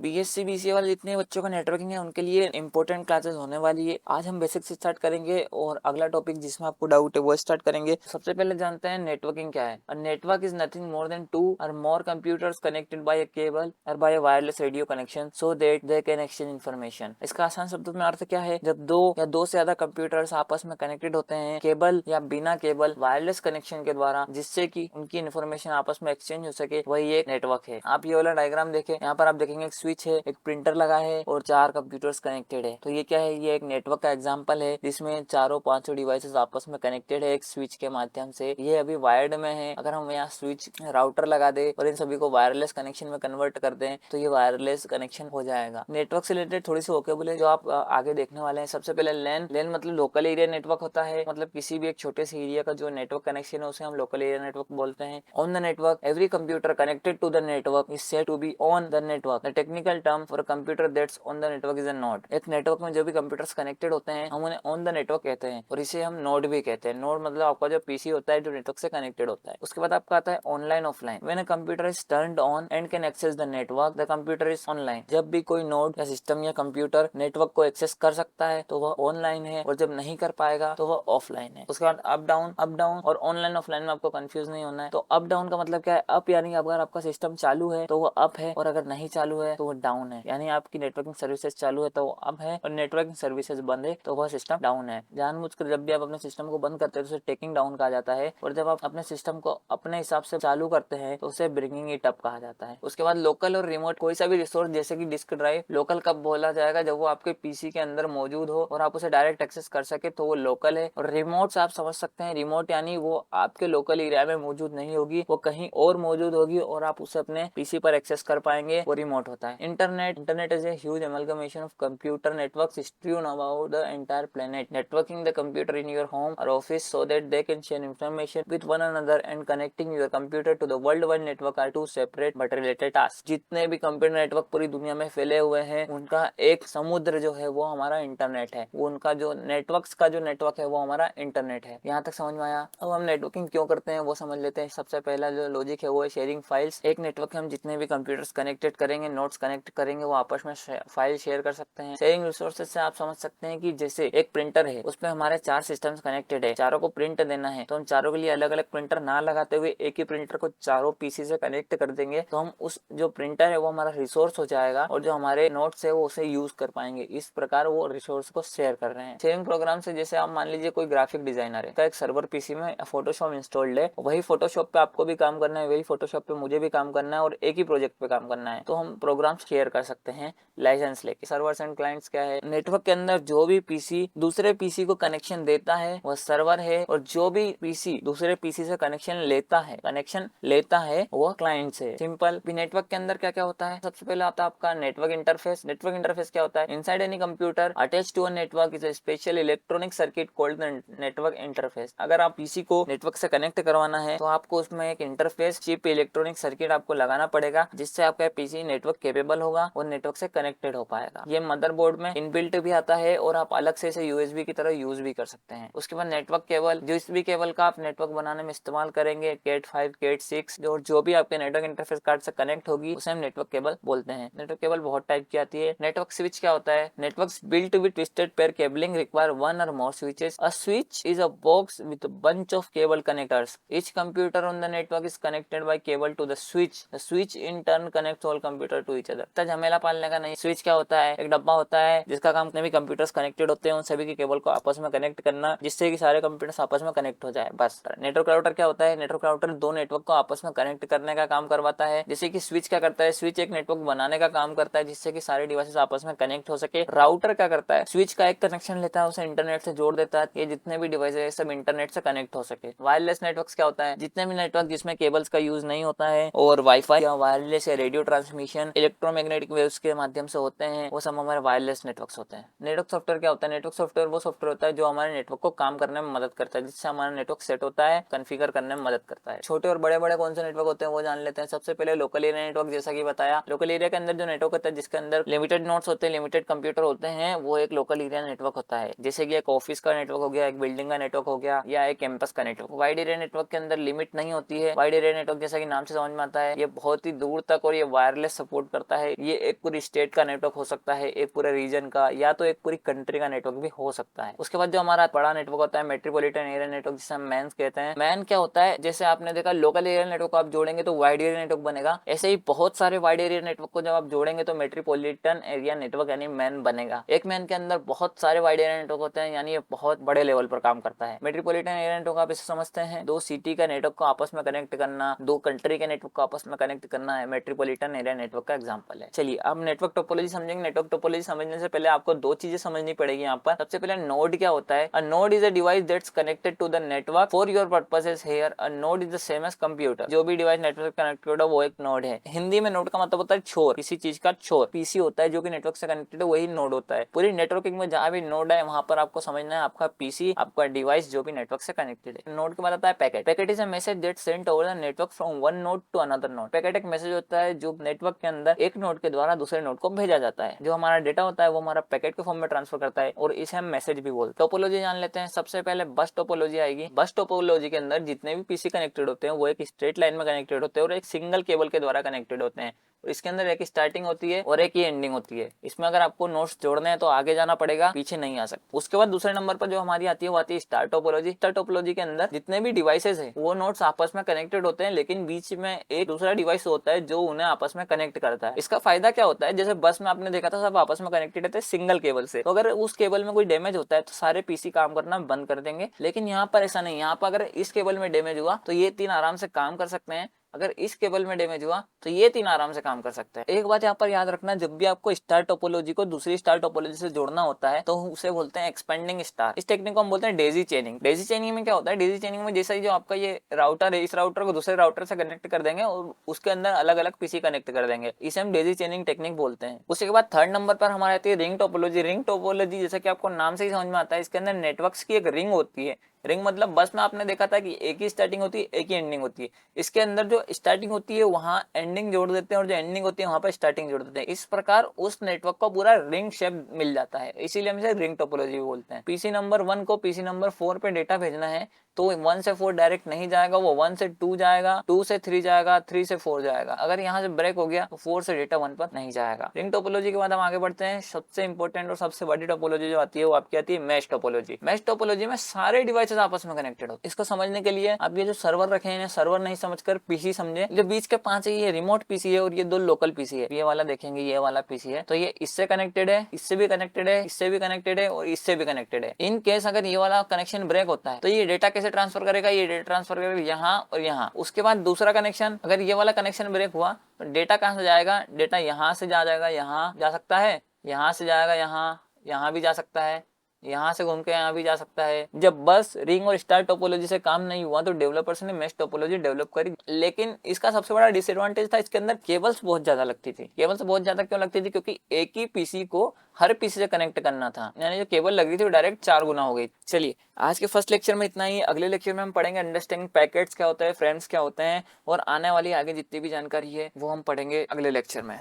BSc BCA वाले जितने बच्चों का नेटवर्किंग है उनके लिए इंपॉर्टेंट क्लासेस होने वाली है। आज हम बेसिक से स्टार्ट करेंगे और अगला टॉपिक जिसमें आपको डाउट है वो स्टार्ट करेंगे। सबसे पहले जानते हैं नेटवर्किंग क्या है। A network is nothing more than two और more computers connected by a cable और by a wireless radio connection so that they can exchange information. इसका आसान शब्दों में अर्थ क्या है, जब दो या दो से ज्यादा कंप्यूटर्स आपस में कनेक्टेड होते हैं केबल या बिना केबल वायरलेस कनेक्शन के द्वारा, जिससे कि उनकी इन्फॉर्मेशन आपस में एक्सचेंज हो सके, वही एक नेटवर्क है। आप ये वाला डायग्राम देखें, यहाँ पर आप देखेंगे स्विच है, एक प्रिंटर लगा है और चार कंप्यूटर्स कनेक्टेड है। तो ये क्या है, ये एक नेटवर्क का एग्जांपल है जिसमें चारों पांचों डिवाइसेस आपस में कनेक्टेड है एक स्विच के माध्यम से। ये अभी वायर्ड में है। अगर हम यहाँ स्विच राउटर लगा दे और इन सभी को वायरलेस कनेक्शन में कन्वर्ट कर दें तो ये वायरलेस कनेक्शन हो जाएगा। नेटवर्क से रिलेटेड थोड़ी सी वोकेबुलरी जो आप आगे देखने वाले हैं। सबसे पहले लैन। लैन मतलब लोकल एरिया नेटवर्क होता है, मतलब किसी भी एक छोटे से एरिया का जो नेटवर्क कनेक्शन है उसे हम लोकल एरिया नेटवर्क बोलते हैं। On the network, every computer connected to the network is said to be on the network. The technical term for computer that's on the network is a node. एक network में जो भी computers connected होते हैं हम उन्हें on the network कहते हैं और इसे हम नोड भी कहते हैं। नोड मतलब आपका जो पीसी होता है जो नेटवर्क से कनेक्टेड होता है। उसके बाद आपका आता है online offline. When a computer is turned on and can access the network the computer is online. जब भी कोई नोड या सिस्टम या कंप्यूटर नेटवर्क को एक्सेस कर सकता है तो वह ऑनलाइन है और जब नहीं कर पाएगा तो वह ऑफलाइन है। उसके बाद अप डाउन और ऑनलाइन ऑफलाइन में आपको कंफ्यूज नहीं होना है। तो अप डाउन का मतलब क्या है, अप यानी अगर आपका सिस्टम चालू है तो वो अप है और अगर नहीं चालू है तो वो डाउन है। यानी आपकी नेटवर्किंग सर्विसेज चालू है तो वो अप है और नेटवर्किंग सर्विसेज बंद है तो वह सिस्टम डाउन है। जानबूझकर जब भी आप अपने सिस्टम को बंद करते हैं तो उसे टेकिंग डाउन कहा जाता है और जब आप अपने सिस्टम को अपने हिसाब से चालू करते हैं तो उसे ब्रिंगिंग इट अप कहा जाता है। उसके बाद लोकल और रिमोट। कोई सा भी रिसोर्स जैसे कि डिस्क ड्राइव लोकल कब बोला जाएगा, जब वो आपके पीसी के अंदर मौजूद हो और आप उसे डायरेक्ट एक्सेस कर सके तो वो लोकल है। और रिमोट आप समझ सकते हैं, रिमोट यानी वो आपके लोकल एरिया में मौजूद नहीं होगी, वो कहीं और मौजूद होगी और आप उसे अपने पीसी पर एक्सेस कर पाएंगे, वो रिमोट होता है। Internet is a huge amalgamation of computer networks strewn about the entire planet, networking the computer in your home or office so that they can share information with one another and connecting your computer to the worldwide network are two separate but related tasks। जितने भी computer network पूरी दुनिया में फैले हुए हैं उनका एक समुद्र जो है वो हमारा इंटरनेट है। वो उनका जो नेटवर्क्स का जो नेटवर्क है वो हमारा इंटरनेट है। यहाँ तक समझ में आया। अब हम नेटवर्किंग क्यों करते हैं वो समझ लेते हैं। सबसे पहला जो लॉजिक है वो है शेयरिंग फाइल्स। एक नेटवर्क हम जितने भी कंप्यूटर्स कनेक्टेड करेंगे, नोट्स कनेक्ट करेंगे, वो आपस में फाइल शेयर कर सकते हैं। शेयरिंग रिसोर्सेज से आप समझ सकते हैं कि जैसे एक प्रिंटर है उसमें हमारे चार सिस्टम्स कनेक्टेड है, चारों को प्रिंट देना है तो हम चारों के लिए अलग अलग प्रिंटर ना लगाते हुए एक ही प्रिंटर को चारों पीसी से कनेक्ट कर देंगे तो हम उस जो प्रिंटर है वो हमारा रिसोर्स हो जाएगा और जो हमारे नोट्स है वो उसे यूज कर पाएंगे। इस प्रकार वो रिसोर्स को शेयर कर रहे हैं। शेयरिंग प्रोग्राम से जैसे आप मान लीजिए कोई ग्राफिक डिजाइनर है, एक सर्वर पीसी में फोटोशॉप इंस्टॉल्ड है, वही फोटोशॉप पे आपको भी काम करना है, वही फोटोशॉप पे मुझे भी काम करना है और एक ही प्रोजेक्ट पे काम करना है, तो हम प्रोग्राम शेयर कर सकते हैं लाइसेंस लेके। सर्वर्स एंड क्लाइंट्स क्या है, नेटवर्क के अंदर जो भी पीसी दूसरे पीसी को कनेक्शन देता है वह सर्वर है और जो भी पीसी दूसरे पीसी से कनेक्शन लेता है वह क्लाइंट्स है। सिंपल। भी नेटवर्क के अंदर क्या क्या होता है, सबसे पहले आता है आपका नेटवर्क इंटरफेस। नेटवर्क इंटरफेस क्या होता है, inside any computer attached to a network is a special electronic circuit called the network interface. अगर आप पीसी को नेटवर्क से कनेक्ट करवाना है तो आपको उसमें एक इंटरफेस चिप इलेक्ट्रॉनिक सर्किट आपको लगाना पड़ेगा जिससे आपका पीसी नेटवर्क केपेबल होगा और नेटवर्क से कनेक्टेड हो पाएगा। ये मदरबोर्ड में इनबिल्ट भी आता है और आप अलग से इसे यूएसबी की तरह यूज भी कर सकते हैं। उसके बाद नेटवर्क केबल, जिस भी केबल का आप नेटवर्क बनाने में इस्तेमाल करेंगे, कैट 5, कैट 6 और जो भी आपके नेटवर्क इंटरफेस कार्ड से कनेक्ट होगी उसे हम नेटवर्क केबल बोलते हैं। नेटवर्क केबल बहुत टाइप की आती है। नेटवर्क स्विच क्या होता है, network built to be twisted pair cabling require one और more switches. A switch is a box with a bunch of cable connectors. Each computer on the network is connected by cable to the switch. The switch in turn connects all computer to each other. तो झमेला पालने का नहीं। Switch क्या होता है, एक डब्बा होता है जिसका काम जितने भी कंप्यूटर्स कनेक्टेड होते हैं उन सभी के केबल को आपस में कनेक्ट करना जिससे कि सारे कंप्यूटर्स आपस में कनेक्ट हो जाए, बस। नेटवर्क राउटर क्या होता है, नेटवर्क राउटर दो नेटवर्क को आपस में कनेक्ट करने का काम करवाता है। जैसे कि स्विच क्या करता है, स्विच एक नेटवर्क बनाने का काम करता है जिससे कि सारे डिवाइसेस आपस में कनेक्ट हो सके। राउटर क्या करता है, स्विच का एक कनेक्शन लेता है उसे इंटरनेट से जोड़ देता है, ये जितने भी डिवाइस है सब इंटरनेट से कनेक्ट हो सके। वायरलेस नेटवर्क्स क्या होता है, जितने भी नेटवर्क जिसमें केबल्स का यूज नहीं होता है और वाईफाई या वायरलेस या रेडियो ट्रांसमिशन इलेक्ट्रोमैग्नेटिक वेव्स के माध्यम से होते हैं, वो सब हमारे वायरलेस नेटवर्क्स होते हैं। नेटवर्क सॉफ्टवेयर क्या होता है, नेटवर्क सॉफ्टवेयर वो सॉफ्टवेयर होता है जो हमारे नेटवर्क को काम करने में मदद करता है, जिससे हमारा नेटवर्क सेट होता है, कॉन्फ़िगर करने में मदद करता है। छोटे और बड़े बड़े कौन से नेटवर्क होते हैं वो जान लेते हैं। सबसे पहले लोकल एरिया नेटवर्क, जैसा कि बताया, लोकल एरिया के अंदर जो नेटवर्क होता है जिसके अंदर लिमिटेड नोड्स होते हैं, लिमिटेड कंप्यूटर होते हैं, वो एक लोकल एरिया नेटवर्क होता है। जैसे कि एक ऑफिस का नेटवर्क हो गया, एक बिल्डिंग का नेटवर्क हो गया या एक कैंपस का नेटवर्क। वाइड एरिया नेटवर्क के अंदर लिमिट नहीं होती है। वाइड एरिया नेटवर्क जैसा कि नाम से समझ में आता है ये बहुत ही दूर तक और ये वायरलेस सपोर्ट करता होता है ये एक पूरी स्टेट का नेटवर्क हो सकता है, एक पूरे रीजन का, या तो एक पूरी कंट्री का नेटवर्क भी हो सकता है। उसके बाद जो हमारा बड़ा नेटवर्क होता है मेट्रोपॉलिटन एरिया नेटवर्क, जिसे हम मैन कहते हैं। मैन क्या होता है, जैसे आपने देखा लोकल एरिया नेटवर्क को आप जोड़ेंगे तो वाइड एरिया नेटवर्क बनेगा, ऐसे ही बहुत सारे वाइड एरिया नेटवर्क को जब आप जोड़ेंगे तो मेट्रोपॉलिटन एरिया नेटवर्क यानी मैन बनेगा। एक मैन के अंदर बहुत सारे वाइड एरिया नेटवर्क होते हैं, यानी ये बहुत बड़े लेवल पर काम करता है। मेट्रोपॉलिटन एरिया नेटवर्क आप इसे समझते हैं, दो सिटी का नेटवर्क को आपस में कनेक्ट करना, दो कंट्री के नेटवर्क को आपस में कनेक्ट करना है मेट्रोपॉलिटन एरिया नेटवर्क का एग्जांपल है। चलिए अब नेटवर्क टोपोलॉजी समझेंगे। नेटवर्क टोपोलॉजी समझने से पहले आपको दो चीजें समझनी पड़ेगी यहाँ पर। सबसे पहले नोड क्या होता है। A node is a device that's connected to the network for your purposes here. A node is the same as computer. जो भी डिवाइस नेटवर्क से कनेक्टेड हो वो एक नोड है। हिंदी में नोड का मतलब होता है छोर, किसी चीज का छोर। पीसी होता है जो कि नेटवर्क से कनेक्टेड है, वही नोड होता है। पूरी नेटवर्किंग में जहां भी नोड है वहां पर आपको समझना है आपका पीसी, आपका डिवाइस जो भी नेटवर्क से कनेक्टेड है। नोड के बाद आता है packet. Packet is a message that sent over the network from one node to another node. Packet एक मैसेज होता है जो नेटवर्क के अंदर एक नोड के द्वारा दूसरे नोड को भेजा जाता है। जो हमारा डेटा होता है वो हमारा पैकेट के फॉर्म में ट्रांसफर करता है और इसे हम मैसेज भी बोलते हैं। टोपोलॉजी जान लेते हैं। सबसे पहले बस टोपोलॉजी आएगी। बस टोपोलॉजी के अंदर जितने भी पीसी कनेक्टेड होते हैं वो एक स्ट्रेट लाइन में कनेक्टेड होते हैं और एक सिंगल केबल के द्वारा कनेक्टेड होते हैं। इसके अंदर एक स्टार्टिंग होती है और एक ही एंडिंग होती है। इसमें अगर आपको नोट्स जोड़ने हैं तो आगे जाना पड़ेगा, पीछे नहीं आ सकते। उसके बाद दूसरे नंबर पर जो हमारी आती है वो आती है स्टार टोपोलॉजी। स्टार टोपोलॉजी के अंदर जितने भी डिवाइसेस है वो नोट्स आपस में कनेक्टेड होते हैं, लेकिन बीच में एक दूसरा डिवाइस होता है जो उन्हें आपस में कनेक्ट करता है। इसका फायदा क्या होता है, जैसे बस में आपने देखा था सब आपस में कनेक्टेड थे सिंगल केबल से, तो अगर उस केबल में कोई डैमेज होता है तो सारे पीसी काम करना बंद कर देंगे। लेकिन यहाँ पर ऐसा नहीं। यहाँ पर अगर इस केबल में डैमेज हुआ तो ये तीन आराम से काम कर सकते हैं, अगर इस केबल में डैमेज हुआ तो ये तीन आराम से काम कर सकते हैं। एक बात यहाँ पर याद रखना, जब भी आपको स्टार टोपोलॉजी को दूसरी स्टार टोपोलॉजी से जोड़ना होता है तो उसे बोलते हैं एक्सपेंडिंग स्टार। इस टेक्निक को हम बोलते हैं डेजी चेनिंग। डेजी चेनिंग में क्या होता है, डेजी चेनिंग में जैसे ही जो आपका ये राउटर है, इस राउटर को दूसरे राउटर से कनेक्ट कर देंगे और उसके अंदर अलग अलग पीसी कनेक्ट कर देंगे। इसे हम डेजी चेनिंग टेक्निक बोलते हैं। उसके बाद थर्ड नंबर पर हमारी आती है रिंग टोपोलॉजी। रिंग टोपोलॉजी जैसे कि आपको नाम से ही समझ में आता है, इसके अंदर नेटवर्क्स की एक रिंग होती है। रिंग मतलब बस में आपने देखा था कि एक ही स्टार्टिंग होती है एक ही एंडिंग होती है। इसके अंदर जो स्टार्टिंग होती है वहां एंडिंग जोड़ देते हैं और जो एंडिंग होती है वहां पर स्टार्टिंग जोड़ देते हैं। इस प्रकार उस नेटवर्क को पूरा रिंग शेप मिल जाता है, इसीलिए हम इसे रिंग टोपोलॉजी बोलते हैं। पीसी नंबर 1 को पीसी नंबर 4 पे डेटा भेजना है तो 1 से 4 डायरेक्ट नहीं जाएगा, वो 1 से 2 जाएगा, 2 से 3 जाएगा, 3 से 4 जाएगा। अगर यहाँ से ब्रेक हो गया तो 4 से डेटा 1 पर नहीं जाएगा। रिंग टोपोलॉजी के बाद हम आगे बढ़ते हैं। सबसे इंपॉर्टेंट और सबसे बड़ी टोपोलॉजी जो आती है वो आपकी आती है मैश टोपोलॉजी। मैश टोपोलॉजी में सारे डिवाइसेस आपस में कनेक्टेड हो। इसको समझने के लिए आप ये जो सर्वर रखे हैं सर्वर नहीं समझकर पीसी समझे। जो बीच के 5 है ये रिमोट पीसी है और ये 2 लोकल पीसी है। ये वाला देखेंगे ये वाला पीसी है तो ये इससे कनेक्टेड है, इससे भी कनेक्टेड है, इससे भी कनेक्टेड है और इससे भी कनेक्टेड है। इन केस अगर ये वाला कनेक्शन ब्रेक होता है तो ये डेटा कैसे ट्रांसफर करेगा, ये डेटा ट्रांसफर करेगा यहाँ और यहाँ। उसके बाद दूसरा कनेक्शन, अगर ये वाला कनेक्शन ब्रेक हुआ तो डेटा कहाँ से जाएगा, डेटा यहाँ से जाएगा, यहाँ जा सकता है, यहाँ से जाएगा, यहाँ भी जा सकता है, यहाँ से घूम के यहाँ भी जा सकता है। जब बस रिंग और स्टार टोपोलॉजी से काम नहीं हुआ तो डेवलपर्स ने मैश टोपोलॉजी डेवलप करी। लेकिन इसका सबसे बड़ा डिसएडवांटेज था इसके अंदर केबल्स बहुत ज्यादा लगती थी। केबल्स बहुत ज्यादा क्यों लगती थी, क्योंकि एक ही पीसी को हर पीसी से कनेक्ट करना था, यानी जो केबल लग रही थी वो डायरेक्ट 4 गुना हो गई। चलिए आज के फर्स्ट लेक्चर में इतना ही। अगले लेक्चर में हम पढ़ेंगे अंडरस्टैंडिंग पैकेट्स क्या होता है, फ्रेम्स क्या होते हैं और आने वाली आगे जितनी भी जानकारी है वो हम पढ़ेंगे अगले लेक्चर में।